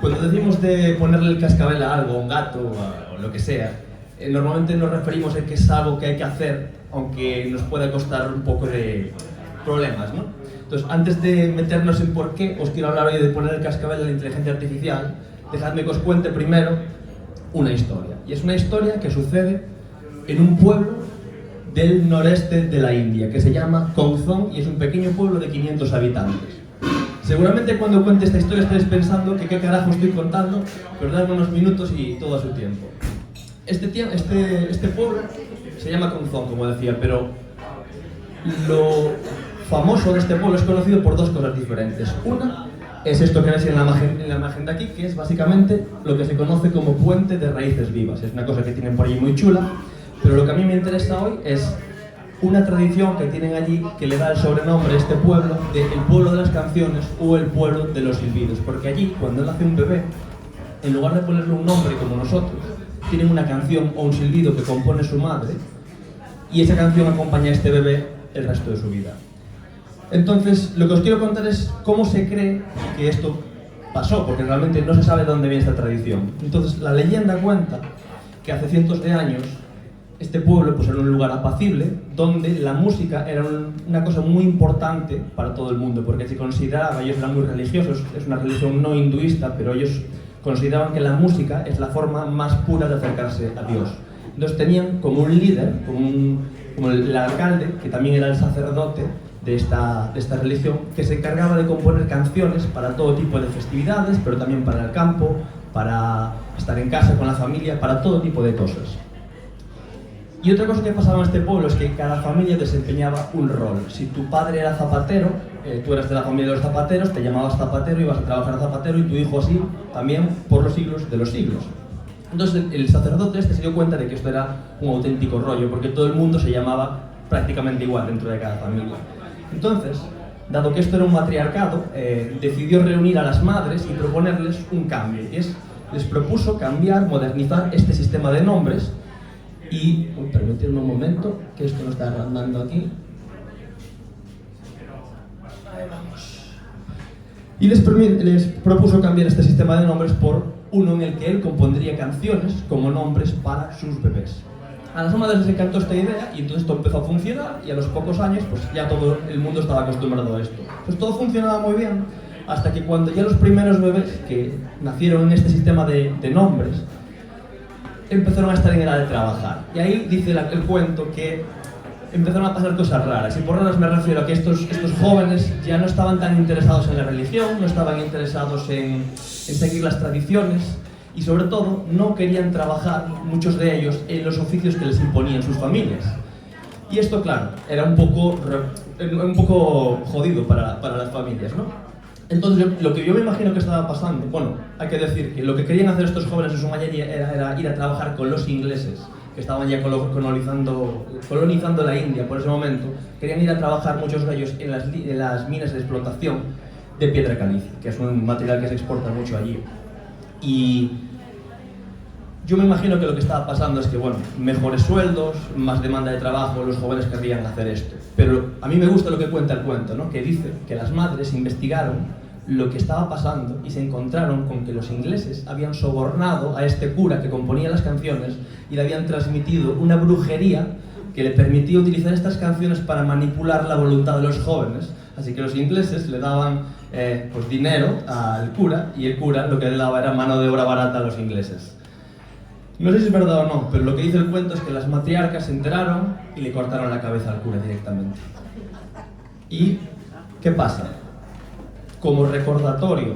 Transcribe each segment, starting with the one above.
Cuando decimos de ponerle el cascabel a algo, a un gato o lo que sea, normalmente nos referimos a que es algo que hay que hacer, aunque nos pueda costar un poco de problemas, ¿no? Entonces, antes de meternos en por qué, os quiero hablar hoy de poner el cascabel a la inteligencia artificial. Dejadme que os cuente primero una historia. Y es una historia que sucede en un pueblo del noreste de la India, que se llama Konzon, y es un pequeño pueblo de 500 habitantes. Seguramente cuando cuente esta historia estaréis pensando que qué carajo estoy contando, pero dadme unos minutos y todo a su tiempo. Este pueblo se llama Konzon, como decía, pero lo famoso de este pueblo es conocido por dos cosas diferentes. Una es esto que veis en la imagen de aquí, que es básicamente lo que se conoce como puente de raíces vivas. Es una cosa que tienen por allí muy chula, pero lo que a mí me interesa hoy es una tradición que tienen allí que le da el sobrenombre a este pueblo de el pueblo de las canciones o el pueblo de los silbidos, porque allí, cuando nace un bebé, en lugar de ponerle un nombre como nosotros, tienen una canción o un silbido que compone su madre, y esa canción acompaña a este bebé el resto de su vida. Entonces, lo que os quiero contar es cómo se cree que esto pasó, porque realmente no se sabe de dónde viene esta tradición. Entonces, la leyenda cuenta que hace cientos de años este pueblo pues, era un lugar apacible donde la música era una cosa muy importante para todo el mundo, porque se consideraba, ellos eran muy religiosos, es una religión no hinduista, pero ellos consideraban que la música es la forma más pura de acercarse a Dios. Entonces tenían como un líder, como el alcalde, que también era el sacerdote de esta religión, que se encargaba de componer canciones para todo tipo de festividades, pero también para el campo, para estar en casa con la familia, para todo tipo de cosas. Y otra cosa que pasaba en este pueblo es que cada familia desempeñaba un rol. Si tu padre era zapatero, tú eras de la familia de los zapateros, te llamabas zapatero, ibas a trabajar a zapatero, y tu hijo así, también por los siglos de los siglos. Entonces el sacerdote se dio cuenta de que esto era un auténtico rollo, porque todo el mundo se llamaba prácticamente igual dentro de cada familia. Entonces, dado que esto era un matriarcado, decidió reunir a las madres y proponerles un cambio. Les propuso cambiar, modernizar este sistema de nombres. Y, permitidme un momento, que esto no está agrandando aquí. Ahí vamos. Y les propuso cambiar este sistema de nombres por uno en el que él compondría canciones como nombres para sus bebés. A las madres les encantó esta idea y entonces esto empezó a funcionar, y a los pocos años pues ya todo el mundo estaba acostumbrado a esto. Pues todo funcionaba muy bien, hasta que cuando ya los primeros bebés que nacieron en este sistema de nombres empezaron a estar en edad de trabajar. Y ahí dice el cuento que empezaron a pasar cosas raras. Y por raras me refiero a que estos jóvenes ya no estaban tan interesados en la religión, no estaban interesados en seguir las tradiciones, y sobre todo no querían trabajar, muchos de ellos, en los oficios que les imponían sus familias. Y esto, claro, era un poco jodido para las familias, ¿no? Entonces, lo que yo me imagino que estaba pasando, bueno, hay que decir que lo que querían hacer estos jóvenes en su mayoría era ir a trabajar con los ingleses, que estaban ya colonizando la India por ese momento. Querían ir a trabajar, muchos de ellos, en las minas de explotación de piedra caliza, que es un material que se exporta mucho allí. Y yo me imagino que lo que estaba pasando es que, bueno, mejores sueldos, más demanda de trabajo, los jóvenes querrían hacer esto. Pero a mí me gusta lo que cuenta el cuento, ¿no? Que dice que las madres investigaron lo que estaba pasando y se encontraron con que los ingleses habían sobornado a este cura que componía las canciones y le habían transmitido una brujería que le permitía utilizar estas canciones para manipular la voluntad de los jóvenes. Así que los ingleses le daban pues dinero al cura, y el cura lo que le daba era mano de obra barata a los ingleses. No sé si es verdad o no, pero lo que dice el cuento es que las matriarcas se enteraron y le cortaron la cabeza al cura directamente. ¿Y qué pasa? Como recordatorio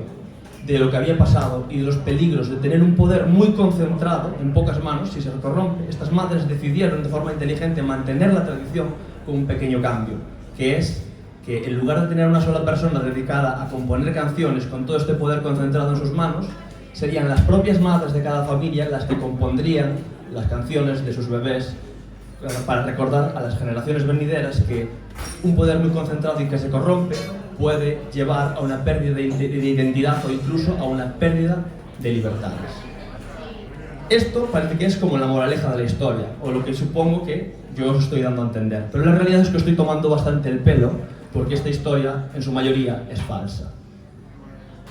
de lo que había pasado y de los peligros de tener un poder muy concentrado en pocas manos, si se corrompe, estas madres decidieron de forma inteligente mantener la tradición con un pequeño cambio, que es que en lugar de tener una sola persona dedicada a componer canciones con todo este poder concentrado en sus manos, serían las propias madres de cada familia las que compondrían las canciones de sus bebés para recordar a las generaciones venideras que un poder muy concentrado y que se corrompe puede llevar a una pérdida de identidad o incluso a una pérdida de libertades. Esto parece que es como la moraleja de la historia, o lo que supongo que yo os estoy dando a entender, pero la realidad es que estoy tomando bastante el pelo porque esta historia en su mayoría es falsa.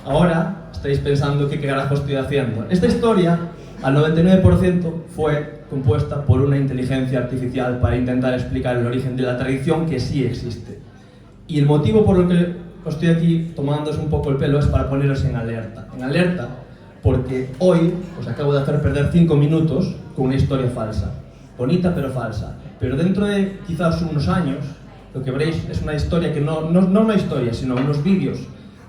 Ahora estáis pensando qué carajo estoy haciendo. Esta historia, al 99%, fue compuesta por una inteligencia artificial para intentar explicar el origen de la tradición que sí existe. Y el motivo por el que os estoy aquí tomándoos un poco el pelo es para poneros en alerta. En alerta porque hoy os acabo de hacer perder 5 minutos con una historia falsa. Bonita pero falsa. Pero dentro de quizás unos años, lo que veréis es una historia que no una historia, sino unos vídeos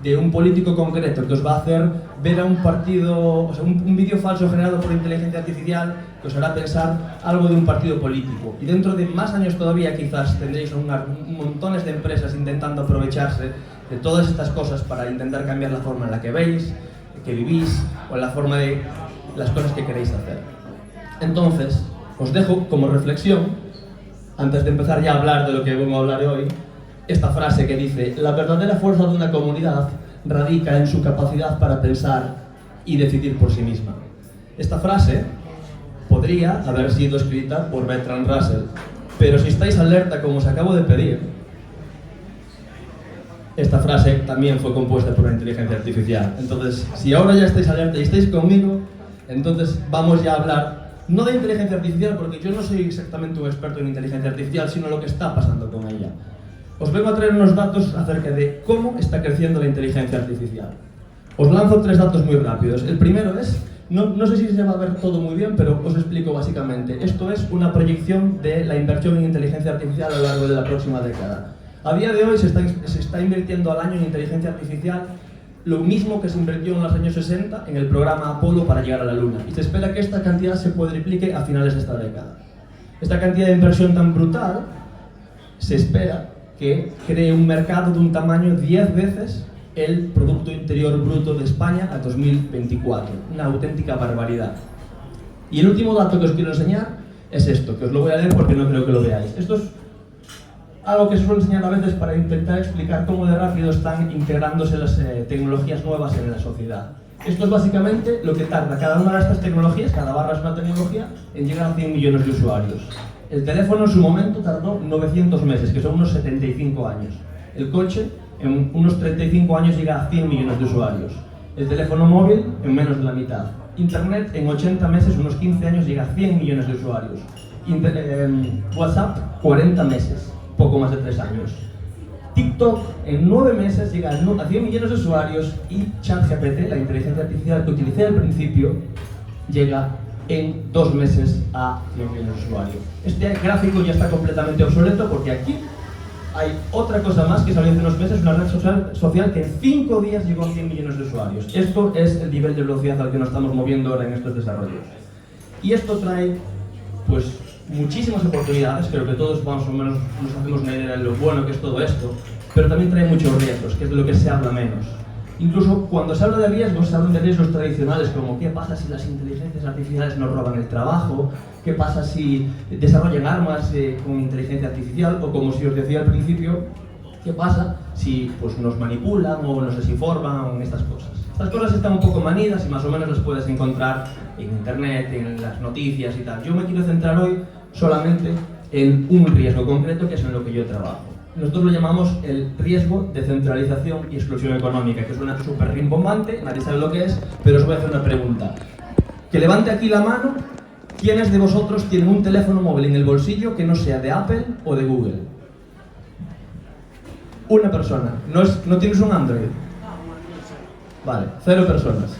de un político concreto que os va a hacer ver a un partido, o sea, un vídeo falso generado por inteligencia artificial que os hará pensar algo de un partido político. Y dentro de más años todavía quizás tendréis montones de empresas intentando aprovecharse de todas estas cosas para intentar cambiar la forma en la que veis, que vivís, o la forma de las cosas que queréis hacer. Entonces, os dejo como reflexión, antes de empezar ya a hablar de lo que vengo a hablar hoy, esta frase que dice: la verdadera fuerza de una comunidad radica en su capacidad para pensar y decidir por sí misma. Esta frase podría haber sido escrita por Bertrand Russell, pero si estáis alerta como os acabo de pedir, esta frase también fue compuesta por una inteligencia artificial. Entonces, si ahora ya estáis alerta y estáis conmigo, entonces vamos ya a hablar no de inteligencia artificial, porque yo no soy exactamente un experto en inteligencia artificial, sino lo que está pasando con ella. Os vengo a traer unos datos acerca de cómo está creciendo la inteligencia artificial. Os lanzo 3 datos muy rápidos. El primero es, no sé si se va a ver todo muy bien, pero os explico básicamente. Esto es una proyección de la inversión en inteligencia artificial a lo largo de la próxima década. A día de hoy se está invirtiendo al año en inteligencia artificial lo mismo que se invirtió en los años 60 en el programa Apolo para llegar a la Luna. Y se espera que esta cantidad se cuadriplique a finales de esta década. Esta cantidad de inversión tan brutal se espera que cree un mercado de un tamaño 10 veces el Producto Interior Bruto de España a 2024. Una auténtica barbaridad. Y el último dato que os quiero enseñar es esto, que os lo voy a leer porque no creo que lo veáis. Esto es algo que se suele enseñar a veces para intentar explicar cómo de rápido están integrándose las tecnologías nuevas en la sociedad. Esto es básicamente lo que tarda cada una de estas tecnologías, cada barra es una tecnología, en llegar a 100 millones de usuarios. El teléfono en su momento tardó 900 meses, que son unos 75 años. El coche en unos 35 años llega a 100 millones de usuarios. El teléfono móvil en menos de la mitad. Internet en 80 meses, unos 15 años, llega a 100 millones de usuarios. WhatsApp, 40 meses, poco más de 3 años. TikTok en 9 meses llega a 100 millones de usuarios y ChatGPT, la inteligencia artificial que utilicé al principio, llega en 2 meses a 100 millones de usuarios. Este gráfico ya está completamente obsoleto porque aquí hay otra cosa más que salió hace unos meses, una red social que en 5 días llegó a 100 millones de usuarios. Esto es el nivel de velocidad al que nos estamos moviendo ahora en estos desarrollos. Y esto trae, pues, muchísimas oportunidades, creo que todos más o menos nos hacemos una idea de lo bueno que es todo esto, pero también trae muchos riesgos, que es de lo que se habla menos. Incluso cuando se habla de riesgos, se hablan de riesgos tradicionales, como qué pasa si las inteligencias artificiales nos roban el trabajo, qué pasa si desarrollan armas con inteligencia artificial, o como si os decía al principio, qué pasa si pues, nos manipulan o nos desinforman, estas cosas. Estas cosas están un poco manidas y más o menos las puedes encontrar en internet, en las noticias y tal. Yo me quiero centrar hoy solamente en un riesgo concreto, que es en lo que yo trabajo. Nosotros lo llamamos el riesgo de centralización y exclusión económica, que suena súper rimbombante, nadie sabe lo que es, pero os voy a hacer una pregunta. Que levante aquí la mano, ¿quiénes de vosotros tienen un teléfono móvil en el bolsillo que no sea de Apple o de Google? Una persona. ¿No tienes un Android? Vale, 0 personas.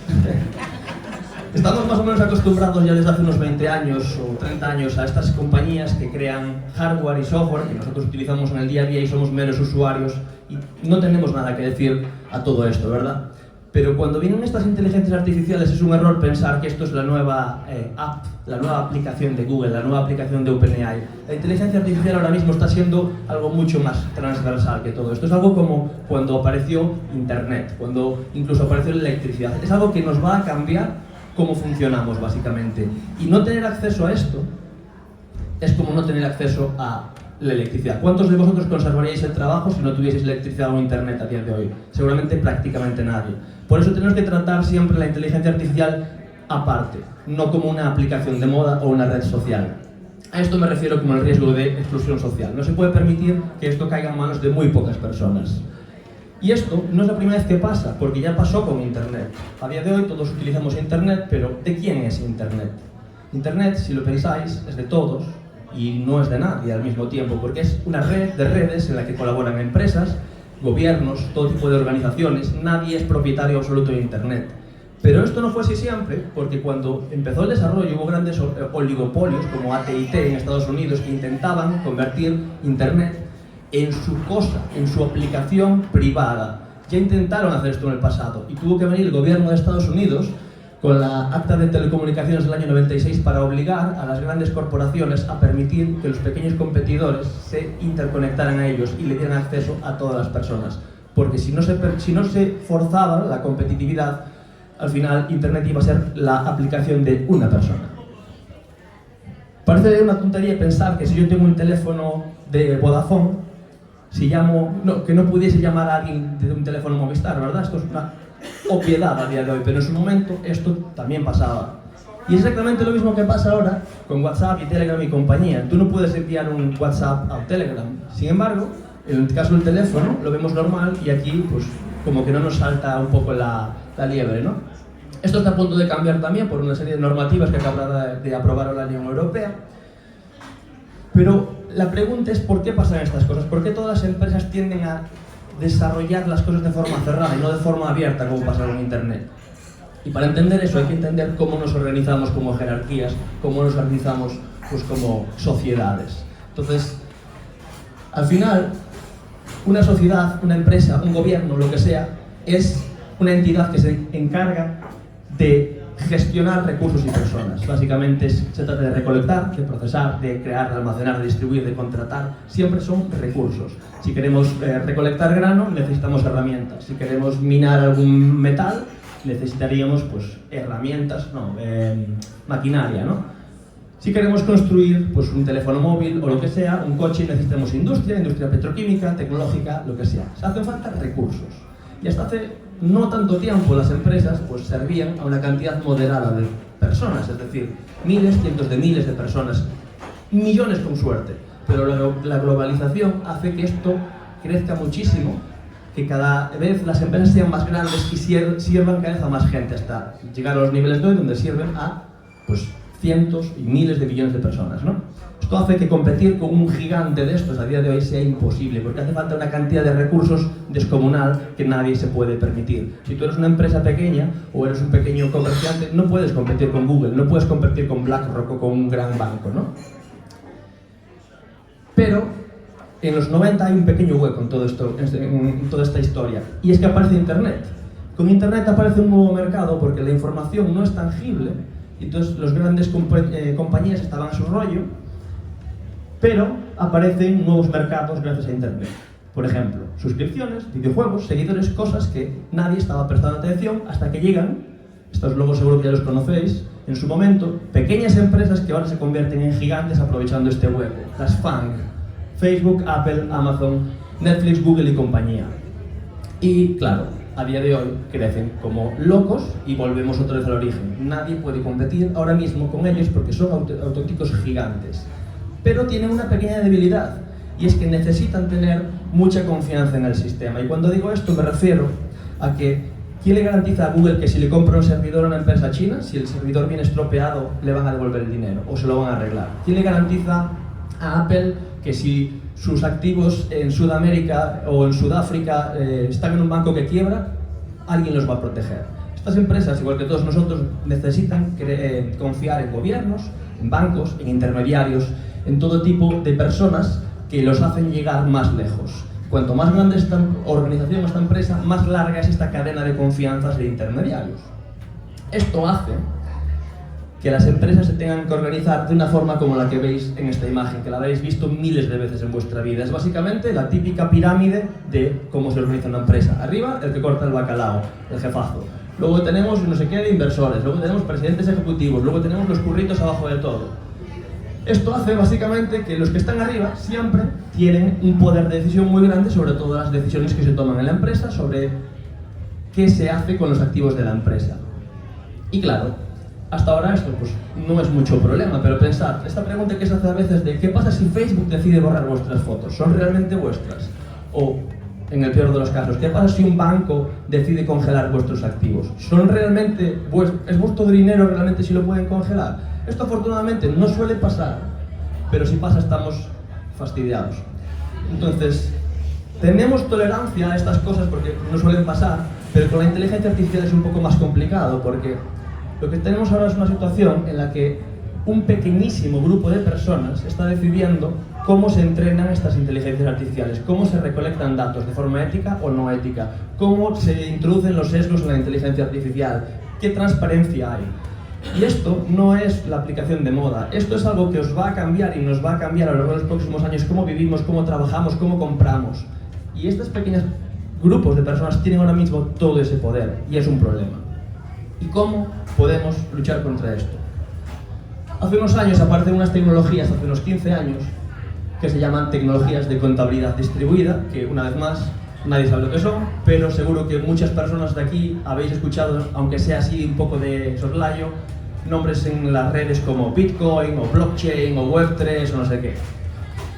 Estamos más o menos acostumbrados ya desde hace unos 20 años o 30 años a estas compañías que crean hardware y software que nosotros utilizamos en el día a día y somos meros usuarios y no tenemos nada que decir a todo esto, ¿verdad? Pero cuando vienen estas inteligencias artificiales es un error pensar que esto es la nueva app, la nueva aplicación de Google, la nueva aplicación de OpenAI. La inteligencia artificial ahora mismo está siendo algo mucho más transversal que todo esto. Es algo como cuando apareció Internet, cuando incluso apareció la electricidad. Es algo que nos va a cambiar cómo funcionamos, básicamente. Y no tener acceso a esto es como no tener acceso a la electricidad. ¿Cuántos de vosotros conservaríais el trabajo si no tuvieseis electricidad o internet a día de hoy? Seguramente prácticamente nadie. Por eso tenemos que tratar siempre la inteligencia artificial aparte, no como una aplicación de moda o una red social. A esto me refiero como el riesgo de exclusión social. No se puede permitir que esto caiga en manos de muy pocas personas. Y esto no es la primera vez que pasa, porque ya pasó con Internet. A día de hoy todos utilizamos Internet, pero ¿de quién es Internet? Internet, si lo pensáis, es de todos y no es de nadie al mismo tiempo, porque es una red de redes en la que colaboran empresas, gobiernos, todo tipo de organizaciones. Nadie es propietario absoluto de Internet. Pero esto no fue así siempre, porque cuando empezó el desarrollo hubo grandes oligopolios como AT&T en Estados Unidos que intentaban convertir Internet en su cosa, en su aplicación privada. Ya intentaron hacer esto en el pasado y tuvo que venir el gobierno de Estados Unidos con la Acta de Telecomunicaciones del año 96 para obligar a las grandes corporaciones a permitir que los pequeños competidores se interconectaran a ellos y le dieran acceso a todas las personas. Porque si no se forzaba la competitividad, al final Internet iba a ser la aplicación de una persona. Parece una tontería pensar que si yo tengo un teléfono de Vodafone, que no pudiese llamar a alguien de un teléfono Movistar, ¿verdad? Esto es una obviedad a día de hoy, pero en su momento esto también pasaba. Y es exactamente lo mismo que pasa ahora con WhatsApp y Telegram y compañía. Tú no puedes enviar un WhatsApp a Telegram. Sin embargo, en el caso del teléfono lo vemos normal y aquí pues como que no nos salta un poco la liebre, ¿no? Esto está a punto de cambiar también por una serie de normativas que acaba de aprobar la Unión Europea. Pero la pregunta es ¿por qué pasan estas cosas? ¿Por qué todas las empresas tienden a desarrollar las cosas de forma cerrada y no de forma abierta como pasa con Internet? Y para entender eso hay que entender cómo nos organizamos como jerarquías, cómo nos organizamos pues, como sociedades. Entonces, al final, una sociedad, una empresa, un gobierno, lo que sea, es una entidad que se encarga de gestionar recursos y personas. Básicamente se trata de recolectar, de procesar, de crear, de almacenar, de distribuir, de contratar. Siempre son recursos. Si queremos recolectar grano, necesitamos herramientas. Si queremos minar algún metal, necesitaríamos pues, maquinaria, ¿no? Si queremos construir pues, un teléfono móvil o lo que sea, un coche, necesitamos industria petroquímica, tecnológica, lo que sea. Se hacen falta recursos. Y hasta hace no tanto tiempo las empresas pues, servían a una cantidad moderada de personas, es decir, miles, cientos de miles de personas, millones con suerte. Pero la globalización hace que esto crezca muchísimo, que cada vez las empresas sean más grandes y sirvan cada vez a más gente, hasta llegar a los niveles de hoy donde sirven a pues, cientos y miles de millones de personas, ¿no? Esto hace que competir con un gigante de estos a día de hoy sea imposible, porque hace falta una cantidad de recursos descomunal que nadie se puede permitir. Si tú eres una empresa pequeña o eres un pequeño comerciante, no puedes competir con Google, no puedes competir con BlackRock o con un gran banco, ¿no? Pero en los 90 hay un pequeño hueco en todo esto, en toda esta historia, y es que aparece Internet. Con Internet aparece un nuevo mercado porque la información no es tangible, y entonces las grandes compañías estaban a su rollo, pero aparecen nuevos mercados gracias a Internet. Por ejemplo, suscripciones, videojuegos, seguidores, cosas que nadie estaba prestando atención hasta que llegan, estos luego seguro que ya los conocéis, en su momento, pequeñas empresas que ahora se convierten en gigantes aprovechando este hueco. Las FANG, Facebook, Apple, Amazon, Netflix, Google y compañía. Y claro, a día de hoy crecen como locos y volvemos otra vez al origen. Nadie puede competir ahora mismo con ellos porque son auténticos gigantes. Pero tienen una pequeña debilidad, y es que necesitan tener mucha confianza en el sistema. Y cuando digo esto me refiero a que ¿quién le garantiza a Google que si le compra un servidor a una empresa china, si el servidor viene estropeado, le van a devolver el dinero o se lo van a arreglar? ¿Quién le garantiza a Apple que si sus activos en Sudamérica o en Sudáfrica están en un banco que quiebra, alguien los va a proteger? Estas empresas, igual que todos nosotros, necesitan confiar en gobiernos, en bancos, en intermediarios, en todo tipo de personas que los hacen llegar más lejos. Cuanto más grande es esta organización, esta empresa, más larga es esta cadena de confianzas de intermediarios. Esto hace que las empresas se tengan que organizar de una forma como la que veis en esta imagen, que la habéis visto miles de veces en vuestra vida. Es básicamente la típica pirámide de cómo se organiza una empresa. Arriba, el que corta el bacalao, el jefazo. Luego tenemos no sé qué de inversores, luego tenemos presidentes ejecutivos, luego tenemos los curritos abajo de todo. Esto hace básicamente que los que están arriba siempre tienen un poder de decisión muy grande sobre todas las decisiones que se toman en la empresa, sobre qué se hace con los activos de la empresa. Y claro, hasta ahora esto pues, no es mucho problema, pero pensad, esta pregunta que se hace a veces de ¿qué pasa si Facebook decide borrar vuestras fotos? ¿Son realmente vuestras? O en el peor de los casos? ¿Qué pasa si un banco decide congelar vuestros activos? ¿Es vuestro dinero realmente si lo pueden congelar? Esto afortunadamente no suele pasar, pero si pasa estamos fastidiados. Entonces, tenemos tolerancia a estas cosas porque no suelen pasar, pero con la inteligencia artificial es un poco más complicado porque lo que tenemos ahora es una situación en la que un pequeñísimo grupo de personas está decidiendo cómo se entrenan estas inteligencias artificiales, cómo se recolectan datos de forma ética o no ética, cómo se introducen los sesgos en la inteligencia artificial, qué transparencia hay. Y esto no es la aplicación de moda, esto es algo que os va a cambiar y nos va a cambiar a lo largo de los próximos años cómo vivimos, cómo trabajamos, cómo compramos. Y estos pequeños grupos de personas tienen ahora mismo todo ese poder y es un problema. ¿Y cómo podemos luchar contra esto? Hace unos años aparecen unas tecnologías, hace unos 15 años, que se llaman tecnologías de contabilidad distribuida, que una vez más nadie sabe lo que son, pero seguro que muchas personas de aquí habéis escuchado, aunque sea así un poco de soslayo, nombres en las redes como Bitcoin o blockchain o Web3 o no sé qué.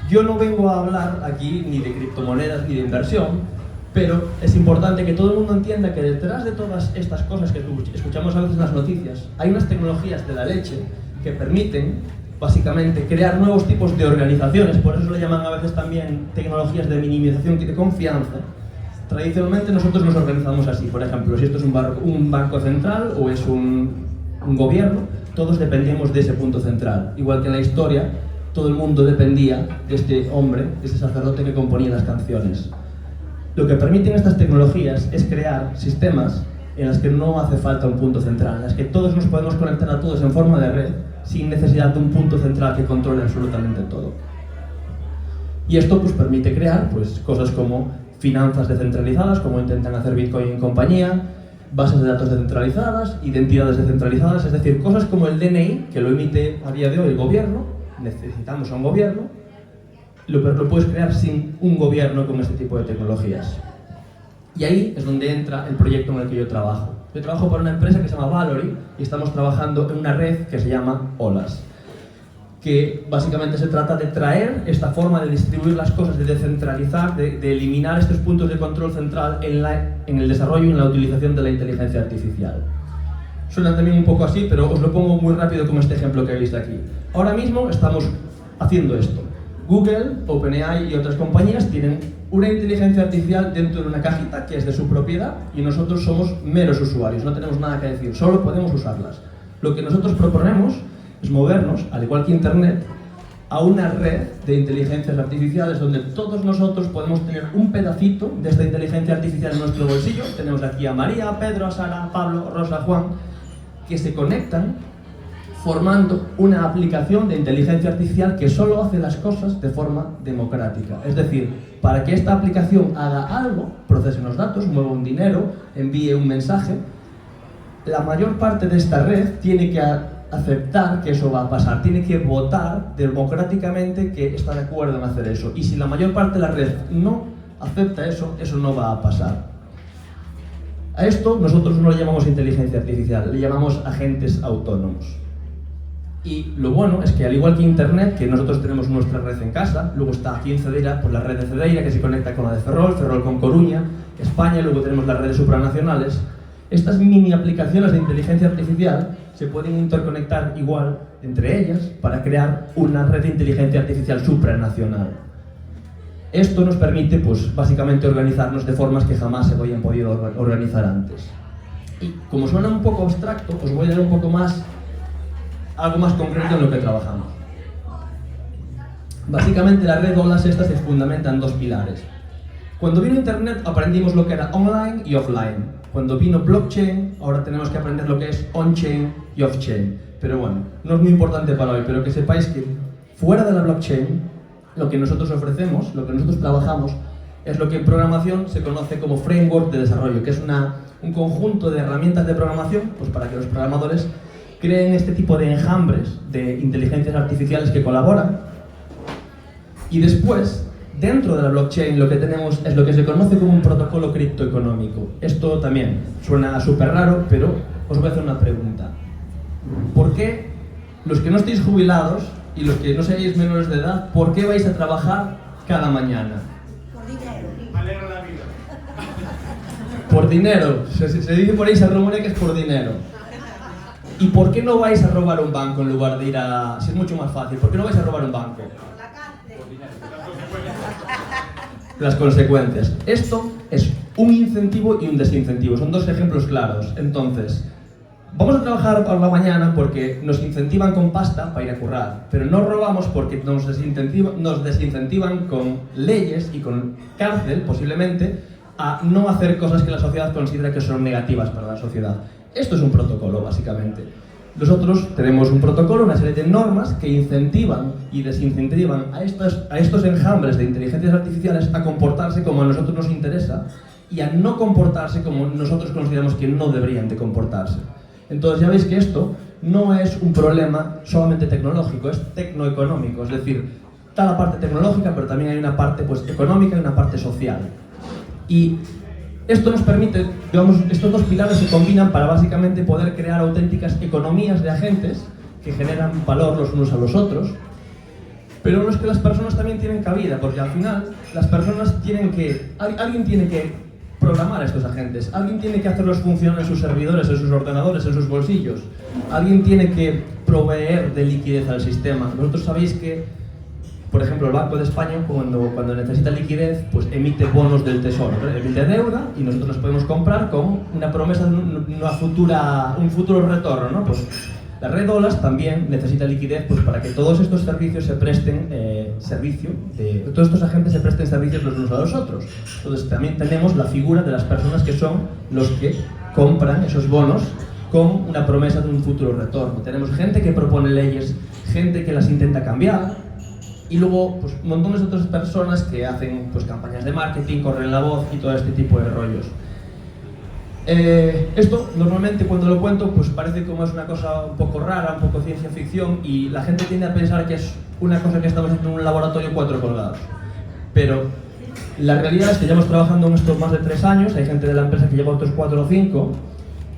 Yo no vengo a hablar aquí ni de criptomonedas ni de inversión, pero es importante que todo el mundo entienda que detrás de todas estas cosas que escuchamos a veces en las noticias, hay unas tecnologías de la leche que permiten, básicamente, crear nuevos tipos de organizaciones, por eso lo llaman a veces también tecnologías de minimización y de confianza. Tradicionalmente nosotros nos organizamos así, por ejemplo, si esto es un banco central o es un gobierno, todos dependíamos de ese punto central. Igual que en la historia, todo el mundo dependía de este hombre, de este sacerdote que componía las canciones. Lo que permiten estas tecnologías es crear sistemas en los que no hace falta un punto central, en los que todos nos podemos conectar a todos en forma de red, sin necesidad de un punto central que controle absolutamente todo. Y esto pues permite crear cosas como finanzas descentralizadas, como intentan hacer Bitcoin en compañía, bases de datos descentralizadas, identidades descentralizadas, es decir, cosas como el DNI, que lo emite a día de hoy el gobierno, necesitamos a un gobierno, lo puedes crear sin un gobierno con este tipo de tecnologías. Y ahí es donde entra el proyecto en el que yo trabajo. Yo trabajo para una empresa que se llama Valory y estamos trabajando en una red que se llama OLAS, que básicamente se trata de traer esta forma de distribuir las cosas, de descentralizar, de eliminar estos puntos de control central en el desarrollo y en la utilización de la inteligencia artificial. Suena también un poco así, pero os lo pongo muy rápido como este ejemplo que veis aquí. Ahora mismo estamos haciendo esto. Google, OpenAI y otras compañías tienen una inteligencia artificial dentro de una cajita que es de su propiedad y nosotros somos meros usuarios, no tenemos nada que decir, solo podemos usarlas. Lo que nosotros proponemos es movernos, al igual que Internet, a una red de inteligencias artificiales donde todos nosotros podemos tener un pedacito de esta inteligencia artificial en nuestro bolsillo. Tenemos aquí a María, a Pedro, a Sara, a Pablo, a Rosa, a Juan, que se conectan formando una aplicación de inteligencia artificial que solo hace las cosas de forma democrática. Es decir, para que esta aplicación haga algo, procese unos datos, mueva un dinero, envíe un mensaje, la mayor parte de esta red tiene que aceptar que eso va a pasar, tiene que votar democráticamente que está de acuerdo en hacer eso. Y si la mayor parte de la red no acepta eso, eso no va a pasar. A esto nosotros no le llamamos inteligencia artificial, le llamamos agentes autónomos. Y lo bueno es que al igual que Internet, que nosotros tenemos nuestra red en casa, luego está aquí en Cedeira, pues la red de Cedeira que se conecta con la de Ferrol, Ferrol con Coruña, España, luego tenemos las redes supranacionales. Estas mini aplicaciones de inteligencia artificial se pueden interconectar igual entre ellas para crear una red de inteligencia artificial supranacional. Esto nos permite, pues, básicamente organizarnos de formas que jamás se habían podido organizar antes. Y como suena un poco abstracto, os voy a dar un poco más algo más concreto en lo que trabajamos. Básicamente la red OLAS esta se fundamenta en dos pilares. Cuando vino Internet aprendimos lo que era online y offline. Cuando vino blockchain, ahora tenemos que aprender lo que es on-chain y off-chain. Pero bueno, no es muy importante para hoy, pero que sepáis que fuera de la blockchain, lo que nosotros ofrecemos, lo que nosotros trabajamos, es lo que en programación se conoce como framework de desarrollo, que es un conjunto de herramientas de programación, pues para que los programadores creen este tipo de enjambres de inteligencias artificiales que colaboran. Y después, dentro de la blockchain, lo que tenemos es lo que se conoce como un protocolo criptoeconómico. Esto también suena súper raro, pero os voy a hacer una pregunta. ¿Por qué los que no estéis jubilados y los que no seáis menores de edad, por qué vais a trabajar cada mañana? Por dinero. Alegra la vida. Por dinero. Se dice por ahí, se rumorea que es por dinero. ¿Y por qué no vais a robar un banco en lugar de ir a...? Si es mucho más fácil, ¿por qué no vais a robar un banco? La cárcel. Las consecuencias. Esto es un incentivo y un desincentivo. Son dos ejemplos claros. Entonces, vamos a trabajar por la mañana porque nos incentivan con pasta para ir a currar, pero no robamos porque nos desincentivan con leyes y con cárcel, posiblemente, a no hacer cosas que la sociedad considera que son negativas para la sociedad. Esto es un protocolo, básicamente. Nosotros tenemos un protocolo, una serie de normas que incentivan y desincentivan a estos enjambres de inteligencias artificiales a comportarse como a nosotros nos interesa y a no comportarse como nosotros consideramos que no deberían de comportarse. Entonces ya veis que esto no es un problema solamente tecnológico, es tecnoeconómico, es decir, está la parte tecnológica, pero también hay una parte pues, económica y una parte social. Y esto nos permite, digamos, estos dos pilares se combinan para básicamente poder crear auténticas economías de agentes que generan valor los unos a los otros, pero en los que las personas también tienen cabida, porque al final las personas tienen que, alguien tiene que programar a estos agentes, alguien tiene que hacerlos funcionar en sus servidores, en sus ordenadores, en sus bolsillos, alguien tiene que proveer de liquidez al sistema. Vosotros sabéis que, por ejemplo, el Banco de España, cuando necesita liquidez, pues emite bonos del Tesoro, ¿no? Emite deuda y nosotros los podemos comprar con una promesa de un futuro retorno, ¿no? Pues la red OLAS también necesita liquidez pues, para que todos estos servicios se presten todos estos agentes se presten servicios los unos a los otros. Entonces también tenemos la figura de las personas que son los que compran esos bonos con una promesa de un futuro retorno. Tenemos gente que propone leyes, gente que las intenta cambiar, y luego pues, montones de otras personas que hacen pues, campañas de marketing, corren la voz y todo este tipo de rollos. Esto normalmente cuando lo cuento pues parece como es una cosa un poco rara, un poco ciencia ficción y la gente tiende a pensar que es una cosa que estamos haciendo en un laboratorio 4 colgados. Pero la realidad es que llevamos trabajando en esto más de 3 años, hay gente de la empresa que lleva otros 4 o 5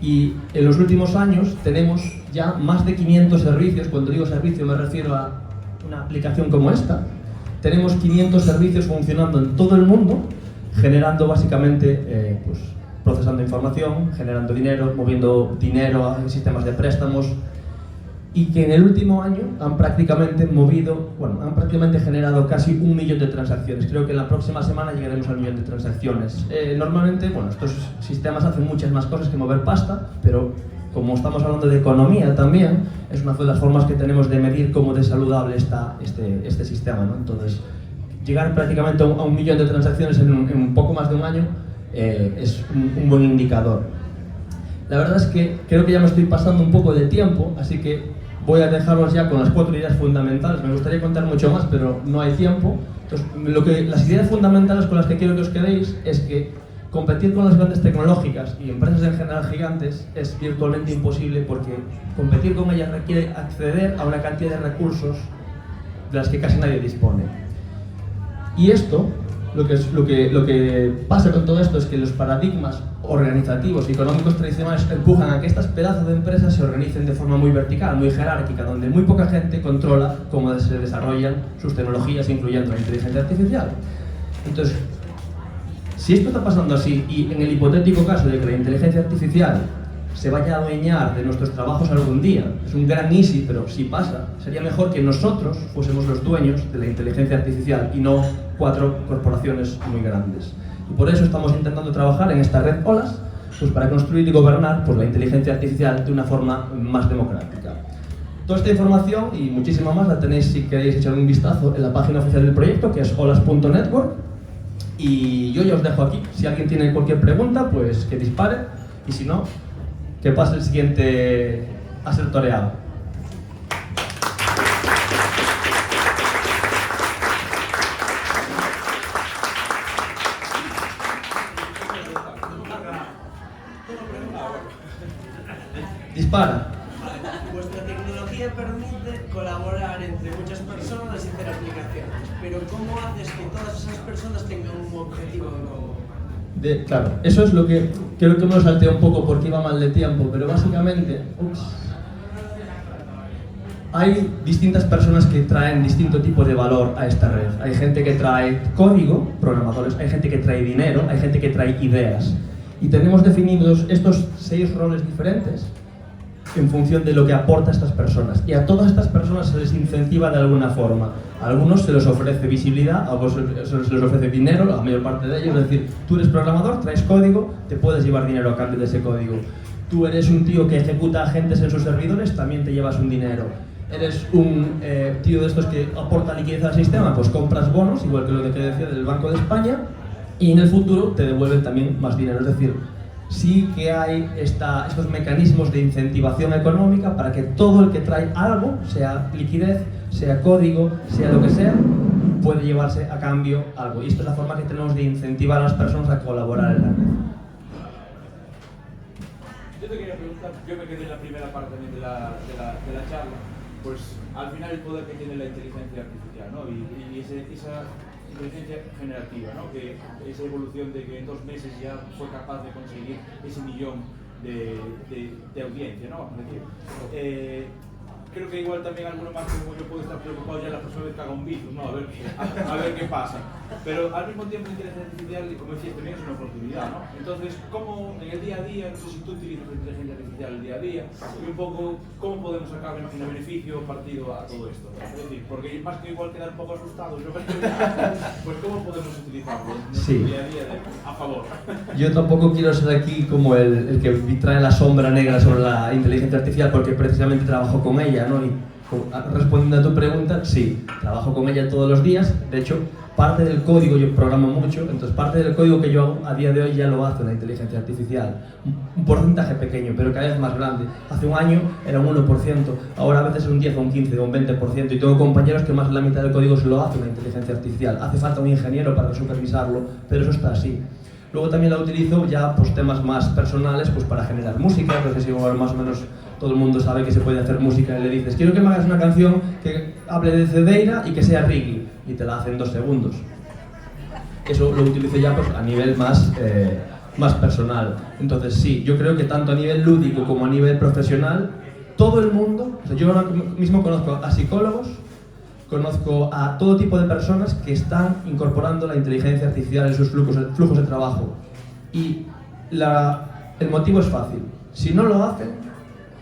y en los últimos años tenemos ya más de 500 servicios. Cuando digo servicio me refiero a una aplicación como esta. Tenemos 500 servicios funcionando en todo el mundo, generando básicamente, pues, procesando información, generando dinero, moviendo dinero a sistemas de préstamos y que en el último año han prácticamente generado casi 1 millón de transacciones. Creo que en la próxima semana llegaremos al 1 millón de transacciones. Normalmente, bueno, estos sistemas hacen muchas más cosas que mover pasta, pero como estamos hablando de economía también, es una de las formas que tenemos de medir cómo de saludable está este sistema, ¿no? Entonces, llegar prácticamente a 1 millón de transacciones en un poco más de un año es un buen indicador. La verdad es que creo que ya me estoy pasando un poco de tiempo, así que voy a dejaros ya con las 4 ideas fundamentales. Me gustaría contar mucho más, pero no hay tiempo. Entonces, las ideas fundamentales con las que quiero que os quedéis es que competir con las grandes tecnológicas y empresas en general gigantes es virtualmente imposible porque competir con ellas requiere acceder a una cantidad de recursos de las que casi nadie dispone. Y esto, lo que pasa con todo esto es que los paradigmas organizativos y económicos tradicionales empujan a que estas pedazos de empresas se organicen de forma muy vertical, muy jerárquica, donde muy poca gente controla cómo se desarrollan sus tecnologías, incluyendo la inteligencia artificial. Entonces, si esto está pasando así y en el hipotético caso de que la inteligencia artificial se vaya a adueñar de nuestros trabajos algún día, es un gran easy, pero si pasa, sería mejor que nosotros fuésemos los dueños de la inteligencia artificial y no 4 corporaciones muy grandes. Y por eso estamos intentando trabajar en esta red OLAS pues para construir y gobernar pues, la inteligencia artificial de una forma más democrática. Toda esta información y muchísima más la tenéis si queréis echar un vistazo en la página oficial del proyecto, que es olas.network. Y yo ya os dejo aquí. Si alguien tiene cualquier pregunta, pues que dispare. Y si no, que pase el siguiente a ser toreado. Dispara. Vuestra tecnología permite colaborar entre muchas personas y hacer aplicaciones, pero ¿cómo haces que todas esas personas tengan un objetivo común? Claro, eso es lo que creo que me lo salteé un poco porque iba mal de tiempo, pero básicamente hay distintas personas que traen distinto tipo de valor a esta red. Hay gente que trae código, programadores, hay gente que trae dinero, hay gente que trae ideas. Y tenemos definidos estos 6 roles diferentes en función de lo que aporta a estas personas. Y a todas estas personas se les incentiva de alguna forma. A algunos se les ofrece visibilidad, a otros se les ofrece dinero, la mayor parte de ellos. Es decir, tú eres programador, traes código, te puedes llevar dinero a cambio de ese código. Tú eres un tío que ejecuta agentes en sus servidores, también te llevas un dinero. Eres un tío de estos que aporta liquidez al sistema, pues compras bonos, igual que lo que te decía del Banco de España, y en el futuro te devuelven también más dinero. Es decir, sí que hay estos mecanismos de incentivación económica para que todo el que trae algo, sea liquidez, sea código, sea lo que sea, puede llevarse a cambio algo. Y esta es la forma que tenemos de incentivar a las personas a colaborar en la red. Yo te quería preguntar, yo me quedé en la primera parte también de la charla, pues al final el poder que tiene la inteligencia artificial, ¿no? Y esa inteligencia generativa, ¿no? Que esa evolución de que en 2 meses ya fue capaz de conseguir ese millón de audiencia, ¿no? Es decir, creo que igual también alguno más como yo puede estar preocupado ya la próxima vez que haga un virus, ¿no? A ver qué pasa. Pero al mismo tiempo la inteligencia artificial, como decías, también es una oportunidad, ¿no? Entonces, ¿cómo en el día a día, no sé si tú utilizas la inteligencia artificial el día a día, y un poco cómo podemos sacar beneficio partido a todo esto? Es decir, porque más que igual quedar un poco asustados, yo creo que, pues cómo podemos utilizarlo en nuestro día a día a favor. Yo tampoco quiero ser aquí como el que trae la sombra negra sobre la inteligencia artificial, porque precisamente trabajo con ella, ¿no? Y respondiendo a tu pregunta, sí, trabajo con ella todos los días. De hecho, parte del código, yo programo mucho, entonces parte del código que yo hago a día de hoy ya lo hace la inteligencia artificial. Un porcentaje pequeño, pero cada vez más grande. Hace un año era un 1%, ahora a veces es un 10 o un 15 o un 20%, y tengo compañeros que más de la mitad del código se lo hace la inteligencia artificial. Hace falta un ingeniero para supervisarlo, pero eso está así. Luego también la utilizo ya pues temas más personales, pues para generar música. Entonces igual más o menos todo el mundo sabe que se puede hacer música y le dices quiero que me hagas una canción que hable de Cedeira y que sea reggae, y te la hace en 2 segundos. Eso lo utilizo ya pues a nivel más personal. Entonces sí, yo creo que tanto a nivel lúdico como a nivel profesional, todo el mundo, o sea, yo ahora mismo conozco a psicólogos, conozco a todo tipo de personas que están incorporando la inteligencia artificial en sus flujos de trabajo. Y el motivo es fácil. Si no lo hacen,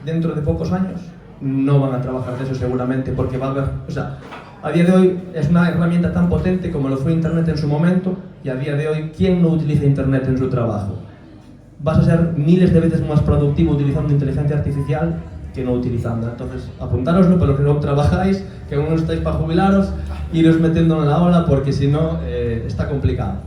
dentro de pocos años, no van a trabajar de eso seguramente, porque va a haber... O sea, a día de hoy es una herramienta tan potente como lo fue Internet en su momento, y a día de hoy, ¿quién no utiliza Internet en su trabajo? Vas a ser miles de veces más productivo utilizando inteligencia artificial que no utilizando. Entonces, apuntároslo para los que no trabajáis, que aún no estáis para jubilaros, iros metiendo en la ola, porque si no, está complicado.